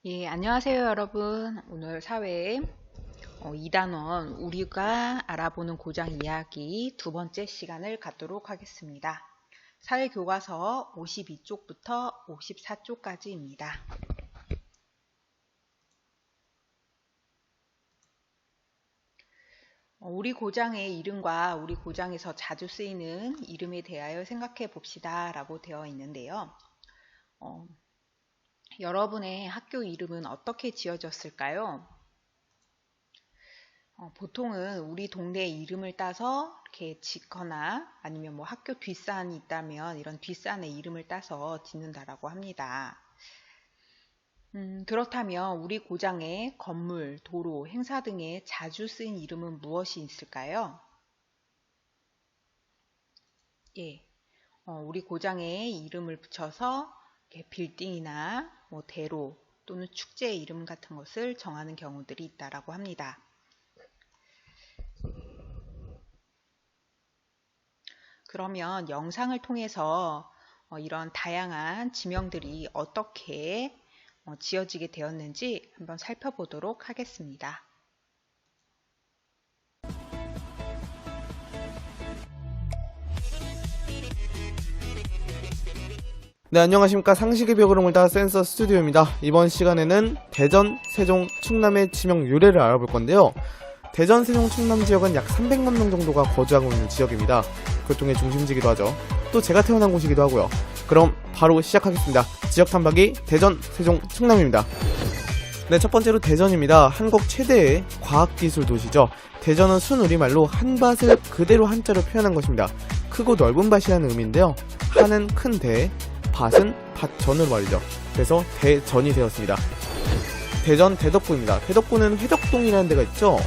예, 안녕하세요, 여러분. 오늘 사회 2단원 우리가 알아보는 고장 이야기 두 번째 시간을 갖도록 하겠습니다. 사회교과서 52쪽부터 54쪽까지입니다. 우리 고장의 이름과 우리 고장에서 자주 쓰이는 이름에 대하여 생각해 봅시다 라고 되어 있는데요. 여러분의 학교 이름은 어떻게 지어졌을까요? 보통은 우리 동네 이름을 따서 이렇게 짓거나 아니면 뭐 학교 뒷산이 있다면 이런 뒷산의 이름을 따서 짓는다라고 합니다. 그렇다면 우리 고장의 건물, 도로, 행사 등에 자주 쓰인 이름은 무엇이 있을까요? 예, 우리 고장에 이름을 붙여서 빌딩이나 뭐 대로 또는 축제의 이름 같은 것을 정하는 경우들이 있다라고 합니다. 그러면 영상을 통해서 이런 다양한 지명들이 어떻게 지어지게 되었는지 한번 살펴보도록 하겠습니다. 네, 안녕하십니까. 상식의 벽을 오물다 센서 스튜디오입니다. 이번 시간에는 대전, 세종, 충남의 지명 유래를 알아볼 건데요. 대전, 세종, 충남 지역은 약 300만 명 정도가 거주하고 있는 지역입니다. 교통의 중심지기도 하죠. 또 제가 태어난 곳이기도 하고요. 그럼 바로 시작하겠습니다. 지역 탐방기 대전, 세종, 충남입니다. 네, 첫 번째로 대전입니다. 한국 최대의 과학기술 도시죠. 대전은 순우리말로 한밭을 그대로 한자로 표현한 것입니다. 크고 넓은 밭이라는 의미인데요. 한은 큰 대, 밭은 밭전으로 말이죠. 그래서 대전이 되었습니다. 대전 대덕구입니다. 대덕구는 회덕동이라는 데가 있죠.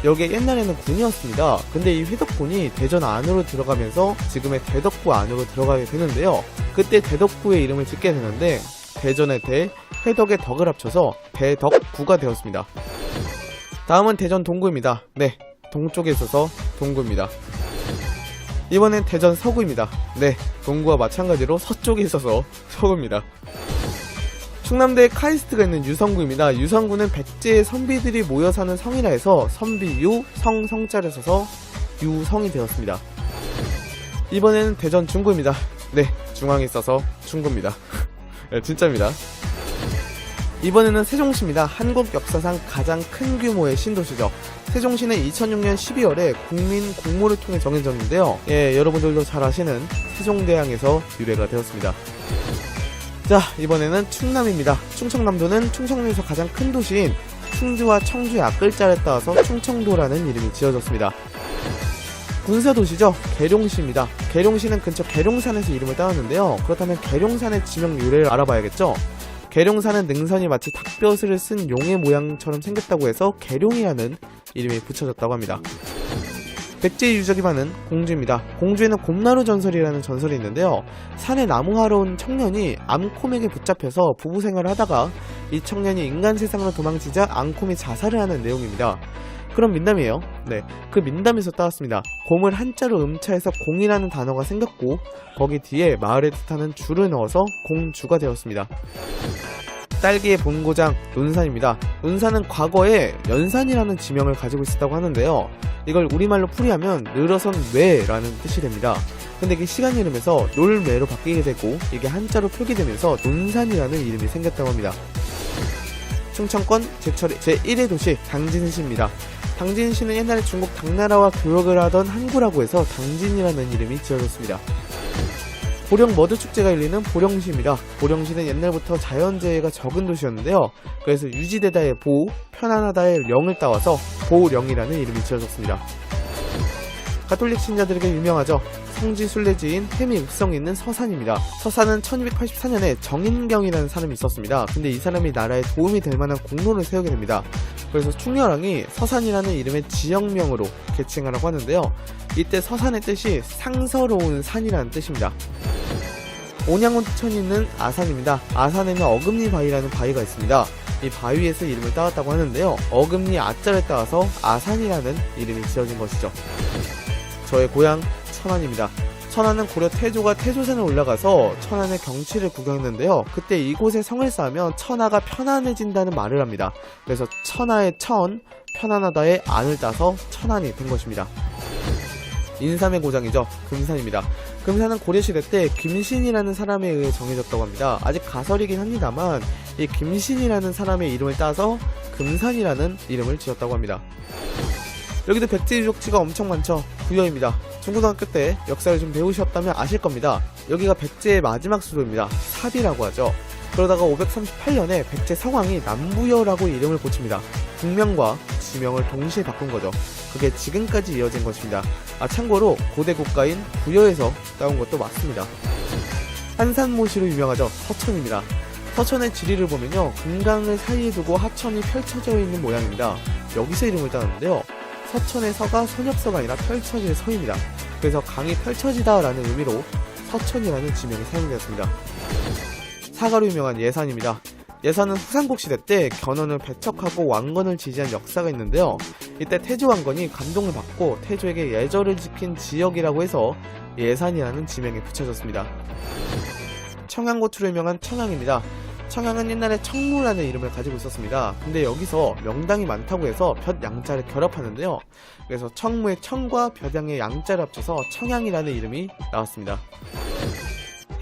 여기에 옛날에는 군이었습니다. 근데 이 회덕군이 대전 안으로 들어가면서 지금의 대덕구 안으로 들어가게 되는데요. 그때 대덕구의 이름을 짓게 되는데 대전의 대, 회덕의 덕을 합쳐서 대덕구가 되었습니다. 다음은 대전 동구입니다. 네, 동쪽에 있어서 동구입니다. 이번엔 대전 서구입니다. 네, 동구와 마찬가지로 서쪽에 있어서 서구입니다. 충남대에 카이스트가 있는 유성구입니다. 유성구는 백제의 선비들이 모여 사는 성이라 해서 선비유, 성자를 써서 유성이 되었습니다. 이번에는 대전 중구입니다. 네, 중앙에 있어서 중구입니다. 네, 진짜입니다. 이번에는 세종시입니다. 한국 역사상 가장 큰 규모의 신도시죠. 세종시는 2006년 12월에 국민 공모를 통해 정해졌는데요. 예, 여러분들도 잘 아시는 세종대왕에서 유래가 되었습니다. 자, 이번에는 충남입니다. 충청남도는 충청도에서 가장 큰 도시인 충주와 청주의 앞글자를 따서 충청도라는 이름이 지어졌습니다. 군사도시죠. 계룡시입니다. 계룡시는 근처 계룡산에서 이름을 따왔는데요. 그렇다면 계룡산의 지명 유래를 알아봐야겠죠. 계룡산은 능선이 마치 닭벼슬을 쓴 용의 모양처럼 생겼다고 해서 계룡이라는 이름이 붙여졌다고 합니다. 백제의 유적이 많은 공주입니다. 공주에는 곰나루 전설이라는 전설이 있는데요. 산에 나무하러 온 청년이 암콤에게 붙잡혀서 부부 생활을 하다가 이 청년이 인간 세상으로 도망치자 암콤이 자살을 하는 내용입니다. 그럼 민담이에요. 네, 그 민담에서 따왔습니다. 곰을 한자로 음차해서 공이라는 단어가 생겼고 거기 뒤에 마을을 뜻하는 주를 넣어서 공주가 되었습니다. 딸기의 본고장 논산입니다. 논산은 과거에 연산이라는 지명을 가지고 있었다고 하는데요. 이걸 우리말로 풀이하면 늘어선 뇌라는 뜻이 됩니다. 근데 이게 시간이 흐르면서 놀매로 바뀌게 되고 이게 한자로 표기되면서 논산이라는 이름이 생겼다고 합니다. 충청권 제철 제1의 도시 당진시입니다. 당진시는 옛날에 중국 당나라와 교역을 하던 항구라고 해서 당진이라는 이름이 지어졌습니다. 보령 머드축제가 열리는 보령시입니다. 보령시는 옛날부터 자연재해가 적은 도시였는데요. 그래서 유지되다의 보, 편안하다의 령을 따와서 보령이라는 이름이 지어졌습니다. 가톨릭 신자들에게 유명하죠. 성지 순례지인 해미 읍성에 있는 서산입니다. 서산은 1284년에 정인경이라는 사람이 있었습니다. 근데 이 사람이 나라에 도움이 될 만한 공로를 세우게 됩니다. 그래서 충렬왕이 서산이라는 이름의 지역명으로 개칭하라고 하는데요. 이때 서산의 뜻이 상서로운 산이라는 뜻입니다. 온양온천이 있는 아산입니다. 아산에는 어금니 바위라는 바위가 있습니다. 이 바위에서 이름을 따왔다고 하는데요. 어금니 아자를 따와서 아산이라는 이름이 지어진 것이죠. 저의 고향 천안입니다. 천하는 고려 태조가 태조산에 올라가서 천안의 경치를 구경했는데요. 그때 이곳에 성을 쌓으면 천하가 편안해진다는 말을 합니다. 그래서 천하의 천, 편안하다의 안을 따서 천안이 된 것입니다. 인삼의 고장이죠. 금산입니다. 금산은 고려시대 때 김신이라는 사람에 의해 정해졌다고 합니다. 아직 가설이긴 합니다만 이 김신이라는 사람의 이름을 따서 금산이라는 이름을 지었다고 합니다. 여기도 백제 유적지가 엄청 많죠. 부여입니다. 중고등학교 때 역사를 좀 배우셨다면 아실 겁니다. 여기가 백제의 마지막 수도입니다. 사비라고 하죠. 그러다가 538년에 백제 성왕이 남부여라고 이름을 고칩니다. 국명과 지명을 동시에 바꾼 거죠. 그게 지금까지 이어진 것입니다. 참고로 고대 국가인 부여에서 따온 것도 맞습니다. 한산모시로 유명하죠. 서천입니다. 서천의 지리를 보면요, 금강을 사이에 두고 하천이 펼쳐져 있는 모양입니다. 여기서 이름을 따는데요, 서천의 서가 선엽서가 아니라 펼쳐질 서입니다. 그래서 강이 펼쳐지다 라는 의미로 서천이라는 지명이 사용되었습니다. 사과로 유명한 예산입니다. 예산은 후삼국 시대 때 견훤을 배척하고 왕건을 지지한 역사가 있는데요, 이때 태조 왕건이 감동을 받고 태조에게 예절을 지킨 지역이라고 해서 예산이라는 지명이 붙여졌습니다. 청양고추로 유명한 청양입니다. 청양은 옛날에 청무라는 이름을 가지고 있었습니다. 근데 여기서 명당이 많다고 해서 볕 양자를 결합하는데요, 그래서 청무의 청과 볕양의 양자를 합쳐서 청양이라는 이름이 나왔습니다.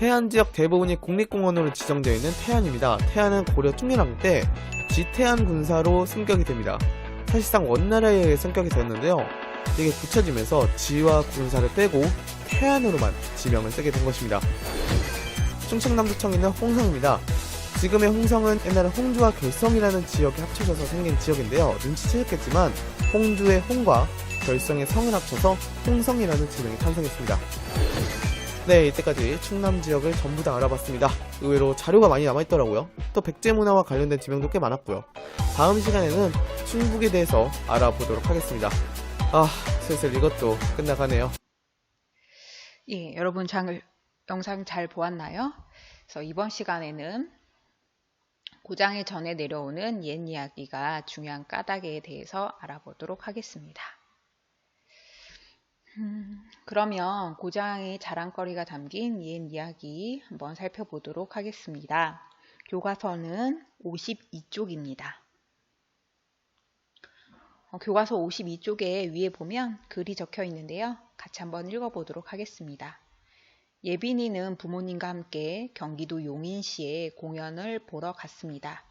해안지역 대부분이 국립공원으로 지정되어 있는 태안입니다. 태안은 고려 중려왕 때 지태안 군사로 승격이 됩니다. 사실상 원나라에 의해 승격이 되었는데요, 이게 붙여지면서 지와 군사를 빼고 태안으로만 지명을 쓰게 된 것입니다. 충청남도청 있는 홍성입니다. 지금의 홍성은 옛날에 홍주와 결성이라는 지역이 합쳐져서 생긴 지역인데요, 눈치채셨겠지만 홍주의 홍과 결성의 성을 합쳐서 홍성이라는 지명이 탄생했습니다. 네, 이때까지 충남 지역을 전부 다 알아봤습니다. 의외로 자료가 많이 남아있더라고요. 또 백제 문화와 관련된 지명도 꽤 많았고요. 다음 시간에는 충북에 대해서 알아보도록 하겠습니다. 슬슬 이것도 끝나가네요. 예, 여러분 영상 잘 보았나요? 그래서 이번 시간에는 고장에 전해 내려오는 옛 이야기가 중요한 까닭에 대해서 알아보도록 하겠습니다. 그러면 고장의 자랑거리가 담긴 옛 이야기 한번 살펴보도록 하겠습니다. 교과서는 52쪽입니다. 교과서 52쪽에 위에 보면 글이 적혀 있는데요, 같이 한번 읽어보도록 하겠습니다. 예빈이는 부모님과 함께 경기도 용인시에 공연을 보러 갔습니다.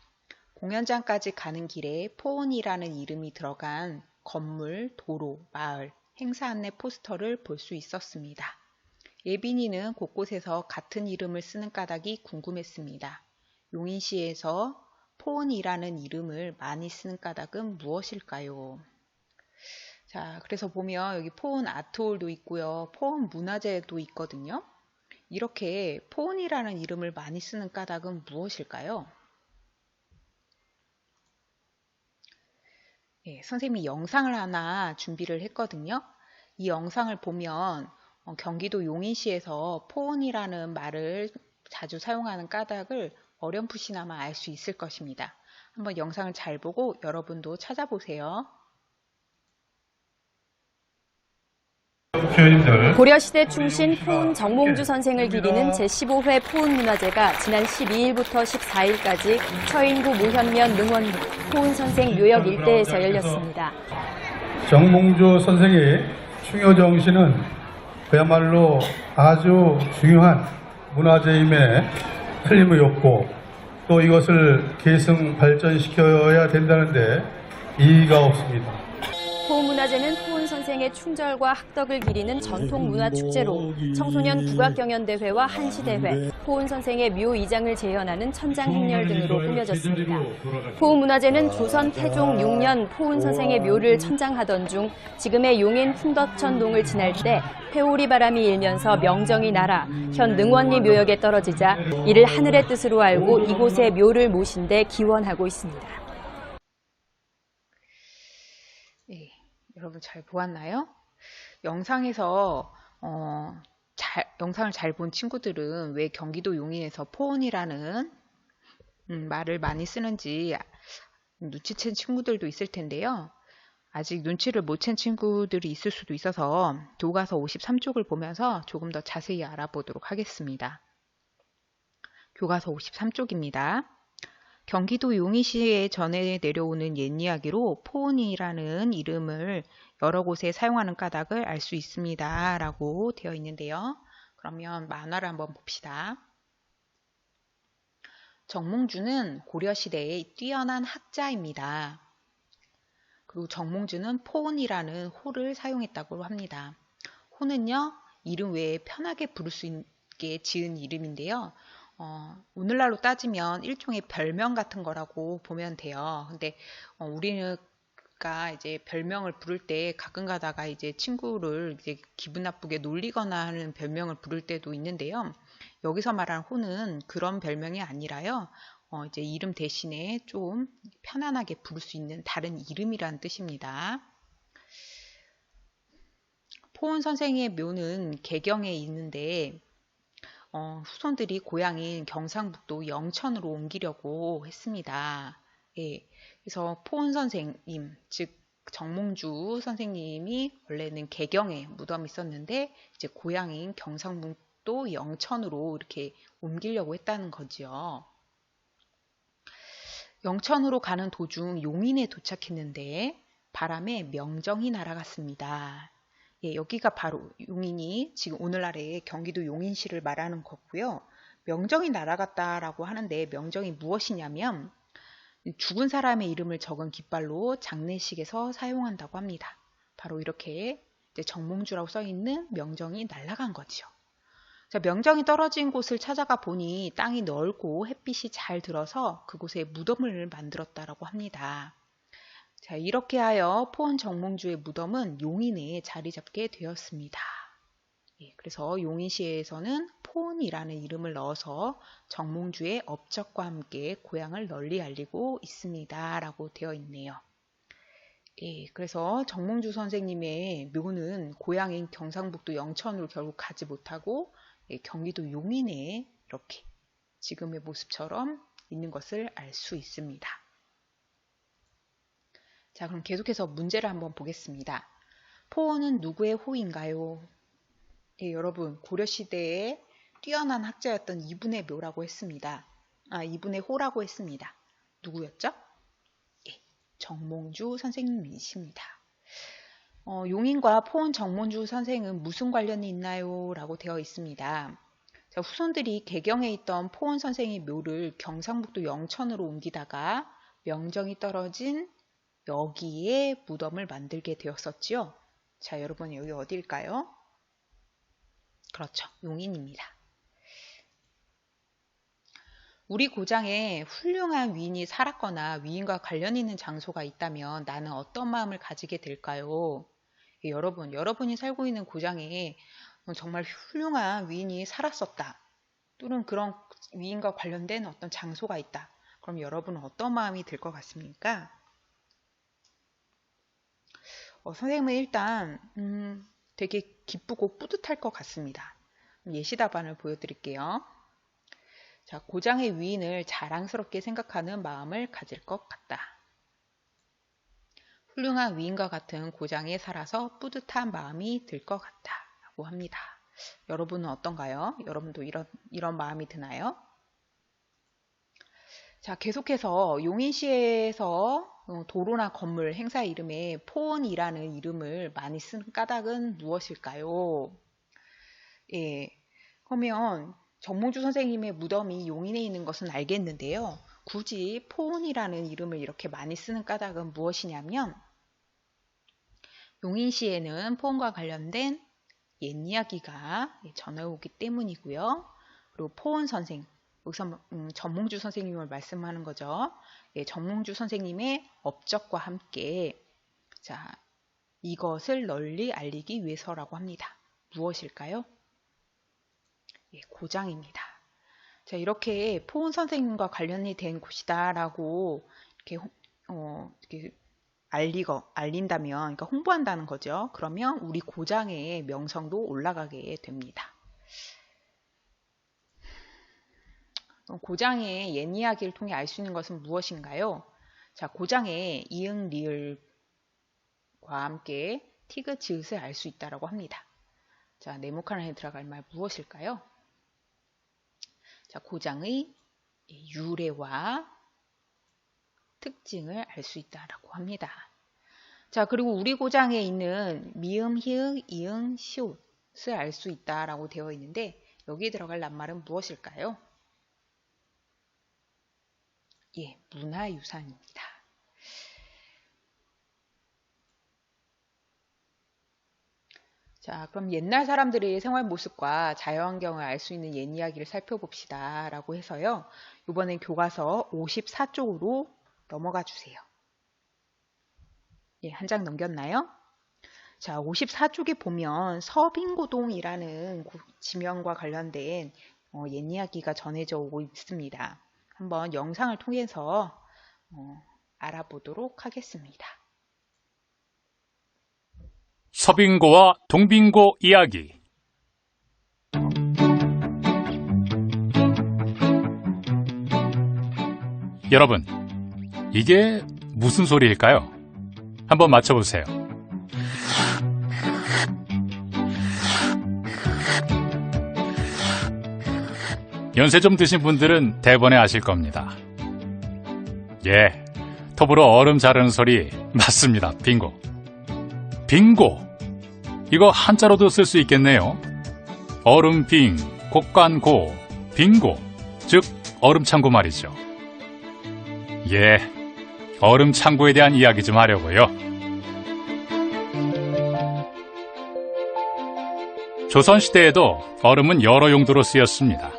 공연장까지 가는 길에 포은이라는 이름이 들어간 건물, 도로, 마을, 행사 안내 포스터를 볼 수 있었습니다. 예빈이는 곳곳에서 같은 이름을 쓰는 까닭이 궁금했습니다. 용인시에서 포은이라는 이름을 많이 쓰는 까닭은 무엇일까요? 자, 그래서 보면 여기 포은 아트홀도 있고요, 포은 문화재도 있거든요. 이렇게 포은이라는 이름을 많이 쓰는 까닭은 무엇일까요? 예, 선생님이 영상을 하나 준비를 했거든요. 이 영상을 보면 경기도 용인시에서 포은이라는 말을 자주 사용하는 까닭을 어렴풋이나마 알 수 있을 것입니다. 한번 영상을 잘 보고 여러분도 찾아보세요. 고려시대 충신 포은 정몽주 선생을 기리는 제15회 포은문화제가 지난 12일부터 14일까지 처인구 무현면 능원리 포은선생 묘역 일대에서 열렸습니다. 정몽주 선생의 충효정신은 그야말로 아주 중요한 문화재임에 틀림이 없고, 또 이것을 계승 발전시켜야 된다는데 이의가 없습니다. 포은문화제는 포은선생의 충절과 학덕을 기리는 전통문화축제로 청소년 국악경연대회와 한시대회, 포은선생의 묘 이장을 재현하는 천장행렬 등으로 꾸며졌습니다. 포은문화제는 조선 태종 6년 포은선생의 묘를 천장하던 중 지금의 용인 풍덕천동을 지날 때 회오리 바람이 일면서 명정이 날아 현 능원리 묘역에 떨어지자 이를 하늘의 뜻으로 알고 이곳에 묘를 모신 데 기원하고 있습니다. 네, 여러분 잘 보았나요? 영상에서 영상을 잘 본 친구들은 왜 경기도 용인에서 포은이라는 말을 많이 쓰는지 눈치챈 친구들도 있을 텐데요. 아직 눈치를 못 챈 친구들이 있을 수도 있어서 교과서 53쪽을 보면서 조금 더 자세히 알아보도록 하겠습니다. 교과서 53쪽입니다. 경기도 용인시에 전해 내려오는 옛 이야기로 포온이라는 이름을 여러 곳에 사용하는 까닭을 알 수 있습니다. 라고 되어 있는데요. 그러면 만화를 한번 봅시다. 정몽주는 고려시대의 뛰어난 학자입니다. 그리고 정몽주는 포온이라는 호를 사용했다고 합니다. 호는요, 이름 외에 편하게 부를 수 있게 지은 이름인데요. 오늘날로 따지면 일종의 별명 같은 거라고 보면 돼요. 근데 우리가 이제 별명을 부를 때 가끔 가다가 이제 친구를 이제 기분 나쁘게 놀리거나 하는 별명을 부를 때도 있는데요. 여기서 말하는 호는 그런 별명이 아니라요. 이제 이름 대신에 좀 편안하게 부를 수 있는 다른 이름이라는 뜻입니다. 포온 선생의 묘는 개경에 있는데 후손들이 고향인 경상북도 영천으로 옮기려고 했습니다. 예, 그래서 포온 선생님, 즉 정몽주 선생님이 원래는 개경에 무덤이 있었는데 이제 고향인 경상북도 영천으로 이렇게 옮기려고 했다는 거지요. 영천으로 가는 도중 용인에 도착했는데 바람에 명정이 날아갔습니다. 예, 여기가 바로 용인이 지금 오늘날의 경기도 용인시를 말하는 거고요. 명정이 날아갔다라고 하는데 명정이 무엇이냐면 죽은 사람의 이름을 적은 깃발로 장례식에서 사용한다고 합니다. 바로 이렇게 이제 정몽주라고 써있는 명정이 날아간 거죠. 자, 명정이 떨어진 곳을 찾아가 보니 땅이 넓고 햇빛이 잘 들어서 그곳에 무덤을 만들었다라고 합니다. 자, 이렇게 하여 포온 정몽주의 무덤은 용인에 자리 잡게 되었습니다. 예, 그래서 용인시에서는 포온이라는 이름을 넣어서 정몽주의 업적과 함께 고향을 널리 알리고 있습니다. 라고 되어 있네요. 예, 그래서 정몽주 선생님의 묘는 고향인 경상북도 영천으로 결국 가지 못하고 경기도 용인에 이렇게 지금의 모습처럼 있는 것을 알 수 있습니다. 자, 그럼 계속해서 문제를 한번 보겠습니다. 포온은 누구의 호인가요? 예, 여러분, 고려시대에 뛰어난 학자였던 이분의 묘라고 했습니다. 이분의 호라고 했습니다. 누구였죠? 예, 정몽주 선생님이십니다. 용인과 포온 정몽주 선생은 무슨 관련이 있나요? 라고 되어 있습니다. 자, 후손들이 개경에 있던 포온 선생의 묘를 경상북도 영천으로 옮기다가 명정이 떨어진 여기에 무덤을 만들게 되었었지요. 자, 여러분 여기 어디일까요? 그렇죠. 용인입니다. 우리 고장에 훌륭한 위인이 살았거나 위인과 관련 있는 장소가 있다면 나는 어떤 마음을 가지게 될까요? 예, 여러분이 살고 있는 고장에 정말 훌륭한 위인이 살았었다. 또는 그런 위인과 관련된 어떤 장소가 있다. 그럼 여러분은 어떤 마음이 들 것 같습니까? 선생님은 일단 되게 기쁘고 뿌듯할 것 같습니다. 예시 답안을 보여드릴게요. 자, 고장의 위인을 자랑스럽게 생각하는 마음을 가질 것 같다. 훌륭한 위인과 같은 고장에 살아서 뿌듯한 마음이 들 것 같다. 라고 합니다. 여러분은 어떤가요? 여러분도 이런 마음이 드나요? 자, 계속해서 용인시에서 도로나 건물, 행사 이름에 포온이라는 이름을 많이 쓴 까닭은 무엇일까요? 예, 그러면 정몽주 선생님의 무덤이 용인에 있는 것은 알겠는데요. 굳이 포온이라는 이름을 이렇게 많이 쓰는 까닭은 무엇이냐면 용인시에는 포온과 관련된 옛 이야기가 전해오기 때문이고요. 그리고 포온 선생, 여기서 정몽주 선생님을 말씀하는 거죠. 예, 정몽주 선생님의 업적과 함께 자, 이것을 널리 알리기 위해서라고 합니다. 무엇일까요? 예, 고장입니다. 자, 이렇게 포온 선생님과 관련이 된 곳이다라고 이렇게 알린다면, 그러니까 홍보한다는 거죠. 그러면 우리 고장의 명성도 올라가게 됩니다. 고장의 옛 이야기를 통해 알 수 있는 것은 무엇인가요? 자, 고장의 이응, 리을 함께 티귿을 알 수 있다라고 합니다. 자, 네모칸 안에 들어갈 말 무엇일까요? 자, 고장의 유래와 특징을 알 수 있다라고 합니다. 자, 그리고 우리 고장에 있는 미음, 히읗, 이응, 시옷을 알 수 있다라고 되어 있는데 여기에 들어갈 낱말은 무엇일까요? 예, 문화유산입니다. 자, 그럼 옛날 사람들의 생활 모습과 자연환경을 알 수 있는 옛 이야기를 살펴봅시다 라고 해서요. 이번엔 교과서 54쪽으로 넘어가 주세요. 예, 한 장 넘겼나요? 자, 54쪽에 보면 서빙고동이라는 지명과 관련된 옛 이야기가 전해져 오고 있습니다. 한번 영상을 통해서 알아보도록 하겠습니다. 서빙고와 동빙고 이야기. 여러분, 이게 무슨 소리일까요? 한번 맞춰보세요. 연세 좀 드신 분들은 대번에 아실 겁니다. 예, 톱으로 얼음 자르는 소리 맞습니다. 빙고. 빙고. 이거 한자로도 쓸 수 있겠네요. 얼음빙, 곡간고, 빙고, 즉 얼음창고 말이죠. 예, 얼음창고에 대한 이야기 좀 하려고요. 조선시대에도 얼음은 여러 용도로 쓰였습니다.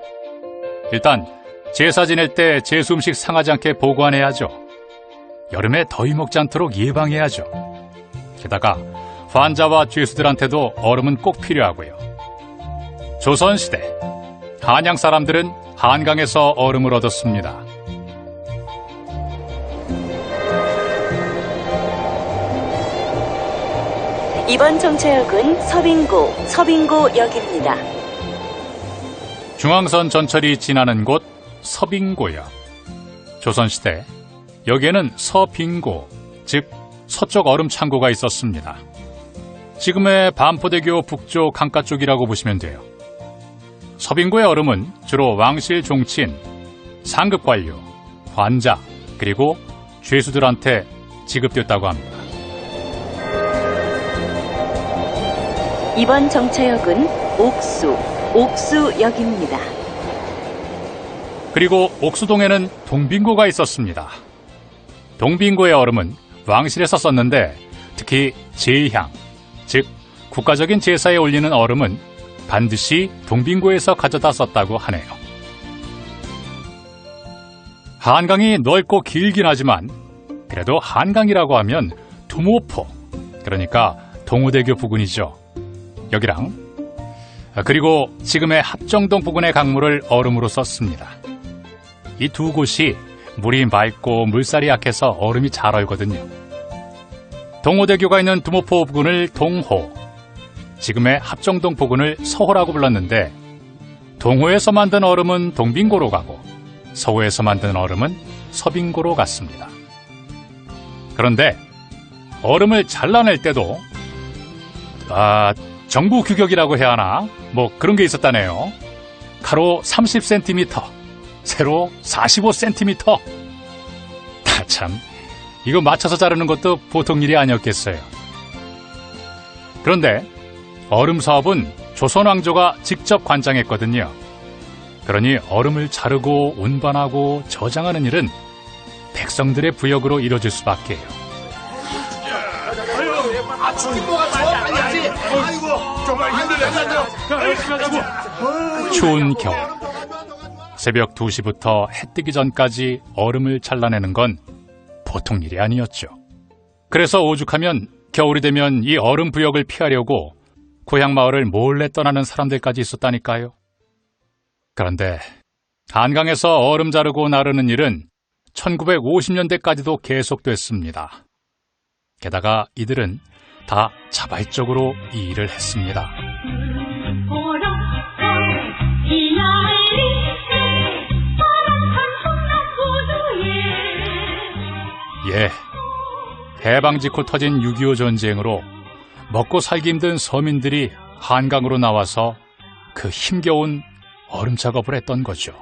일단 제사 지낼 때 제수 음식 상하지 않게 보관해야죠. 여름에 더위 먹지 않도록 예방해야죠. 게다가 환자와 죄수들한테도 얼음은 꼭 필요하고요. 조선시대 한양 사람들은 한강에서 얼음을 얻었습니다. 이번 정차역은 서빙고역입니다. 중앙선 전철이 지나는 곳 서빙고역. 조선시대 여기에는 서빙고, 즉 서쪽 얼음 창고가 있었습니다. 지금의 반포대교 북쪽 강가 쪽이라고 보시면 돼요. 서빙고의 얼음은 주로 왕실 종친, 상급 관료, 관자, 그리고 죄수들한테 지급됐다고 합니다. 이번 정차역은 옥수역입니다. 그리고 옥수동에는 동빙고가 있었습니다. 동빙고의 얼음은 왕실에서 썼는데 특히 제향, 즉 국가적인 제사에 올리는 얼음은 반드시 동빙고에서 가져다 썼다고 하네요. 한강이 넓고 길긴 하지만 그래도 한강이라고 하면 두모포, 그러니까 동호대교 부근이죠. 여기랑 그리고 지금의 합정동 부근의 강물을 얼음으로 썼습니다. 이 두 곳이 물이 맑고 물살이 약해서 얼음이 잘 얼거든요. 동호대교가 있는 두모포 부근을 동호, 지금의 합정동 부근을 서호라고 불렀는데 동호에서 만든 얼음은 동빙고로 가고 서호에서 만든 얼음은 서빙고로 갔습니다. 그런데 얼음을 잘라낼 때도 정부 규격이라고 해야 하나? 뭐 그런 게 있었다네요. 가로 30cm, 세로 45cm. 참, 이거 맞춰서 자르는 것도 보통 일이 아니었겠어요. 그런데 얼음 사업은 조선 왕조가 직접 관장했거든요. 그러니 얼음을 자르고 운반하고 저장하는 일은 백성들의 부역으로 이루어질 수밖에요. 추운 겨울, 새벽 2시부터 해 뜨기 전까지 얼음을 잘라내는 건 보통 일이 아니었죠. 그래서 오죽하면 겨울이 되면 이 얼음 부역을 피하려고 고향 마을을 몰래 떠나는 사람들까지 있었다니까요. 그런데 한강에서 얼음 자르고 나르는 일은 1950년대까지도 계속됐습니다. 게다가 이들은 다 자발적으로 이 일을 했습니다. 예, 대방직후 터진 6.25 전쟁으로 먹고 살기 힘든 서민들이 한강으로 나와서 그 힘겨운 얼음 작업을 했던 거죠.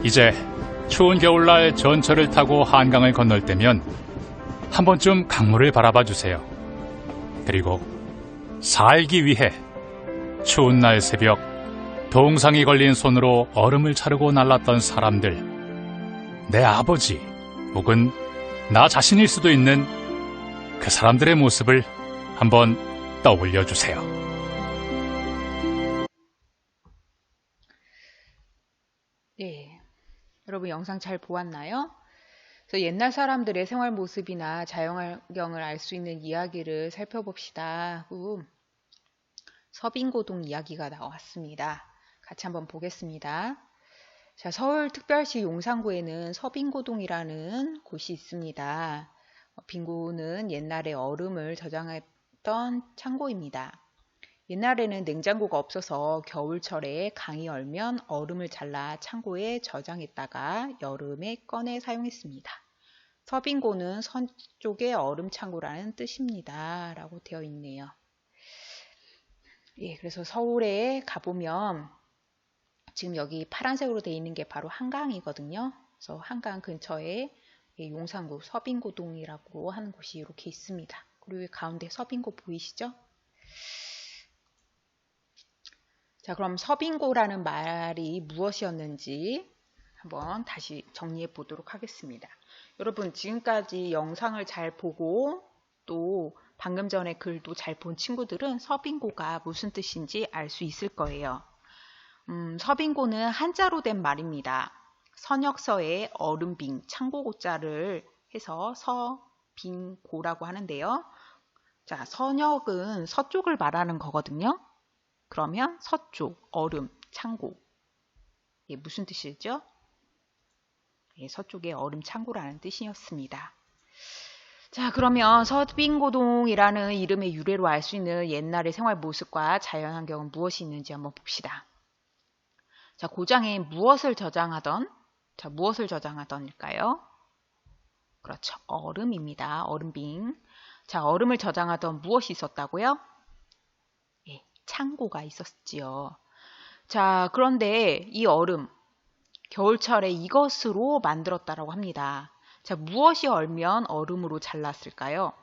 이제 추운 겨울날 전철을 타고 한강을 건널 때면 한 번쯤 강물을 바라봐 주세요. 그리고 살기 위해 추운 날 새벽 동상이 걸린 손으로 얼음을 차르고 날랐던 사람들, 내 아버지 혹은 나 자신일 수도 있는 그 사람들의 모습을 한번 떠올려 주세요. 네, 여러분 영상 잘 보았나요? 그래서 옛날 사람들의 생활 모습이나 자연환경을 알 수 있는 이야기를 살펴봅시다 하고 서빙고동 이야기가 나왔습니다. 같이 한번 보겠습니다. 자, 서울특별시 용산구에는 서빙고동이라는 곳이 있습니다. 빙고는 옛날에 얼음을 저장했던 창고입니다. 옛날에는 냉장고가 없어서 겨울철에 강이 얼면 얼음을 잘라 창고에 저장했다가 여름에 꺼내 사용했습니다. 서빙고는 서쪽의 얼음 창고라는 뜻입니다. 라고 되어 있네요. 예, 그래서 서울에 가보면 지금 여기 파란색으로 되어 있는 게 바로 한강이거든요. 그래서 한강 근처에 용산구 서빙고동이라고 하는 곳이 이렇게 있습니다. 그리고 가운데 서빙고 보이시죠? 자, 그럼 서빙고라는 말이 무엇이었는지 한번 다시 정리해 보도록 하겠습니다. 여러분 지금까지 영상을 잘 보고 또 방금 전에 글도 잘 본 친구들은 서빙고가 무슨 뜻인지 알 수 있을 거예요. 서빙고는 한자로 된 말입니다. 선역서에 얼음빙, 창고고자를 해서 서빙고라고 하는데요. 자, 선역은 서쪽을 말하는 거거든요. 그러면 서쪽, 얼음, 창고. 예, 무슨 뜻이죠? 예, 서쪽의 얼음 창고라는 뜻이었습니다. 자, 그러면 서빙고동이라는 이름의 유래로 알 수 있는 옛날의 생활 모습과 자연환경은 무엇이 있는지 한번 봅시다. 자, 고장에 무엇을 저장하던일까요? 그렇죠. 얼음입니다. 얼음빙. 자, 얼음을 저장하던 무엇이 있었다고요? 예, 창고가 있었지요. 자, 그런데 이 얼음, 겨울철에 이것으로 만들었다라고 합니다. 자, 무엇이 얼면 얼음으로 잘랐을까요?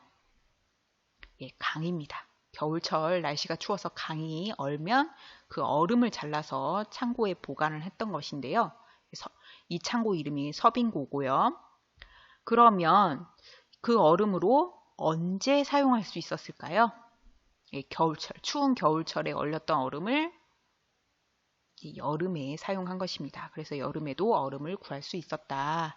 예, 강입니다. 겨울철 날씨가 추워서 강이 얼면 그 얼음을 잘라서 창고에 보관을 했던 것인데요. 이 창고 이름이 서빙고고요. 그러면 그 얼음으로 언제 사용할 수 있었을까요? 예, 겨울철, 추운 겨울철에 얼렸던 얼음을 여름에 사용한 것입니다. 그래서 여름에도 얼음을 구할 수 있었다.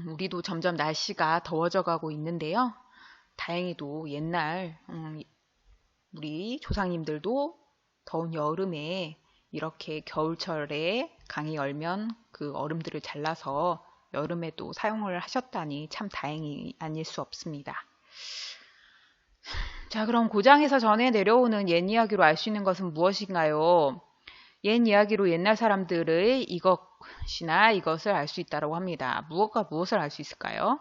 우리도 점점 날씨가 더워져 가고 있는데요. 다행히도 옛날 우리 조상님들도 더운 여름에 이렇게 겨울철에 강이 얼면 그 얼음들을 잘라서 여름에도 사용을 하셨다니 참 다행이 아닐 수 없습니다. 자, 그럼 고장에서 전해 내려오는 옛 이야기로 알 수 있는 것은 무엇인가요? 옛 이야기로 옛날 사람들의 이것이나 이것을 알 수 있다고 합니다. 무엇과 무엇을 알 수 있을까요?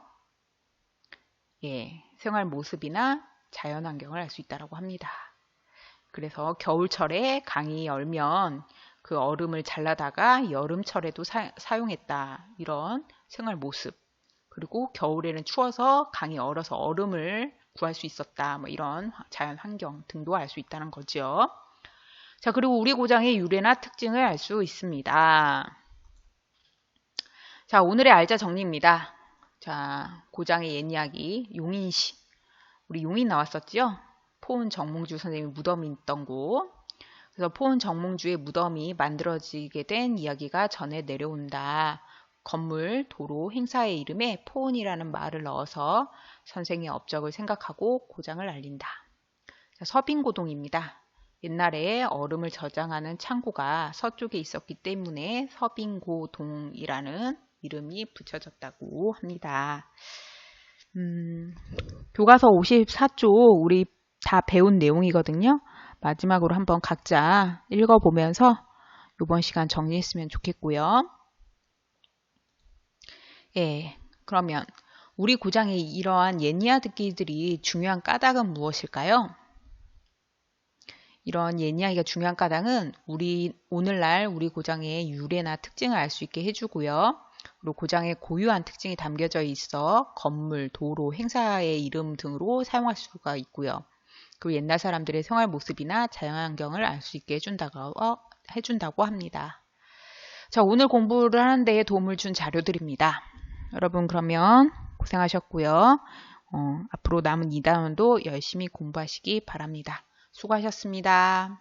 예, 생활 모습이나 자연환경을 알 수 있다고 합니다. 그래서 겨울철에 강이 얼면 그 얼음을 잘라다가 여름철에도 사용했다. 이런 생활 모습. 그리고 겨울에는 추워서 강이 얼어서 얼음을 구할 수 있었다. 뭐 이런 자연환경 등도 알 수 있다는 거죠. 자, 그리고 우리 고장의 유래나 특징을 알 수 있습니다. 자, 오늘의 알짜 정리입니다. 자, 고장의 옛 이야기, 용인시. 우리 용인 나왔었죠? 포은 정몽주 선생님이 무덤이 있던 곳. 그래서 포은 정몽주의 무덤이 만들어지게 된 이야기가 전해 내려온다. 건물, 도로, 행사의 이름에 포은이라는 말을 넣어서 선생의 업적을 생각하고 고장을 알린다. 자, 서빙고동입니다. 옛날에 얼음을 저장하는 창고가 서쪽에 있었기 때문에 서빙고동이라는 이름이 붙여졌다고 합니다. 교과서 54쪽 우리 다 배운 내용이거든요. 마지막으로 한번 각자 읽어보면서 이번 시간 정리했으면 좋겠고요. 예, 그러면 우리 고장의 이러한 예니아 듣기들이 중요한 까닭은 무엇일까요? 이런 예니아기가 중요한 까닭은 오늘날 우리 고장의 유래나 특징을 알 수 있게 해주고요. 그리고 고장의 고유한 특징이 담겨져 있어 건물, 도로, 행사의 이름 등으로 사용할 수가 있고요. 그리고 옛날 사람들의 생활 모습이나 자연환경을 알 수 있게 해준다고 합니다. 자, 오늘 공부를 하는 데에 도움을 준 자료들입니다. 여러분 그러면 고생하셨고요. 앞으로 남은 2단원도 열심히 공부하시기 바랍니다. 수고하셨습니다.